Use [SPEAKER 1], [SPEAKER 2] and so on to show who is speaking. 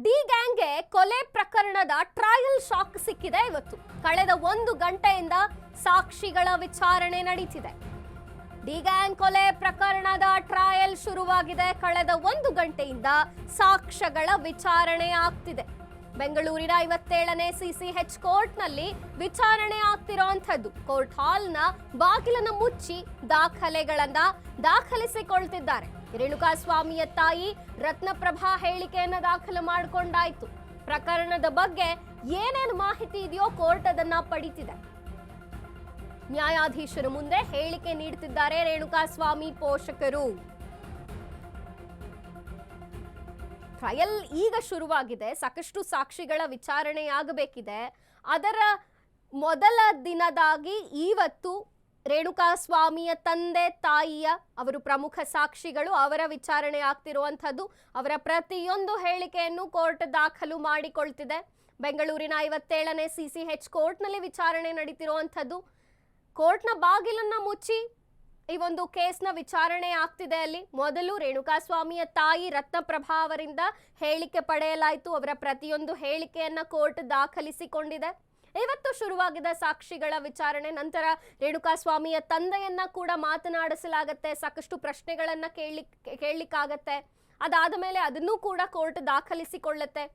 [SPEAKER 1] D ಗ್ಯಾಂಗ್ಗೆ ಕೊಲೆ ಪ್ರಕರಣದ trial shock ಸಿಕ್ಕಿದೆ ಇವತ್ತು. ಕಳೆದ 1 ಗಂಟೆಯಿಂದ ಸಾಕ್ಷಿಗಳ ವಿಚಾರಣೆ ನಡೀತಿದೆ. ಡಿ ಗ್ಯಾಂಗ್ ಕೊಲೆ ಪ್ರಕರಣದ ಟ್ರಯಲ್ ಶುರುವಾಗಿದೆ. ಕಳೆದ 1 ಗಂಟೆಯಿಂದ ಸಾಕ್ಷ್ಯಗಳ ವಿಚಾರಣೆ ಆಗ್ತಿದೆ. ಬೆಂಗಳೂರಿನ 57ನೇ ಸಿಸಿಎಚ್ ಕೋರ್ಟ್ನಲ್ಲಿ ವಿಚಾರಣೆ ಆಗ್ತಿರೋಂಥದ್ದು. ಕೋರ್ಟ್ ಹಾಲ್ನ ಬಾಗಿಲನ್ನು ಮುಚ್ಚಿ ದಾಖಲೆಗಳನ್ನ ದಾಖಲಿಸಿಕೊಳ್ತಿದ್ದಾರೆ. ರೇಣುಕಾಸ್ವಾಮಿಯ ತಾಯಿ ರತ್ನಪ್ರಭಾ ಹೇಳಿಕೆಯನ್ನ ದಾಖಲು ಮಾಡಿಕೊಂಡಾಯ್ತು. ಪ್ರಕರಣದ ಬಗ್ಗೆ ಏನೇನು ಮಾಹಿತಿ ಇದೆಯೋ ಕೋರ್ಟ್ ಅದನ್ನ ಪಡಿತಿದೆ. ನ್ಯಾಯಾಧೀಶರ ಮುಂದೆ ಹೇಳಿಕೆ ನೀಡುತ್ತಿದ್ದಾರೆ ರೇಣುಕಾಸ್ವಾಮಿ ಪೋಷಕರು. ಟ್ರಯಲ್ ಈಗ ಶುರುವಾಗಿದೆ. ಸಾಕಷ್ಟು ಸಾಕ್ಷಿಗಳ ವಿಚಾರಣೆಯಾಗಬೇಕಿದೆ. ಅದರ ಮೊದಲ ದಿನದಾಗಿ ಇವತ್ತು ರೇಣುಕಾಸ್ವಾಮಿಯ ತಂದೆ ತಾಯಿಯ ಅವರು ಪ್ರಮುಖ ಸಾಕ್ಷಿಗಳು ಅವರ ವಿಚಾರಣೆ ಆಗ್ತಿರುವಂಥದ್ದು. ಅವರ ಪ್ರತಿಯೊಂದು ಹೇಳಿಕೆಯನ್ನು ಕೋರ್ಟ್ ದಾಖಲು ಮಾಡಿಕೊಳ್ತಿದೆ. ಬೆಂಗಳೂರಿನ 57ನೇ ಸಿಸಿಎಚ್ ಕೋರ್ಟ್ನಲ್ಲಿ ವಿಚಾರಣೆ ನಡೀತಿರುವಂಥದ್ದು. ಕೋರ್ಟ್ನ ಬಾಗಿಲನ್ನ ಮುಚ್ಚಿ ಈ ಒಂದು ಕೇಸ್ನ ವಿಚಾರಣೆ ಆಗ್ತಿದೆ. ಅಲ್ಲಿ ಮೊದಲು ರೇಣುಕಾಸ್ವಾಮಿಯ ತಾಯಿ ರತ್ನಪ್ರಭಾ ಅವರಿಂದ ಹೇಳಿಕೆ ಪಡೆಯಲಾಯಿತು. ಅವರ ಪ್ರತಿಯೊಂದು ಹೇಳಿಕೆಯನ್ನ ಕೋರ್ಟ್ ದಾಖಲಿಸಿಕೊಂಡಿದೆ. ಇವತ್ತು ಶುರುವಾಗಿದೆ ಸಾಕ್ಷಿಗಳ ವಿಚಾರಣೆ. ನಂತರ ರೇಣುಕಾಸ್ವಾಮಿಯ ತಂದೆಯನ್ನ ಕೂಡ ಮಾತನಾಡಿಸಲಾಗತ್ತೆ. ಸಾಕಷ್ಟು ಪ್ರಶ್ನೆಗಳನ್ನ ಕೇಳಲಿಕ್ಕಾಗತ್ತೆ. ಅದಾದ ಮೇಲೆ ಅದನ್ನೂ ಕೂಡ ಕೋರ್ಟ್ ದಾಖಲಿಸಿಕೊಳ್ಳುತ್ತೆ.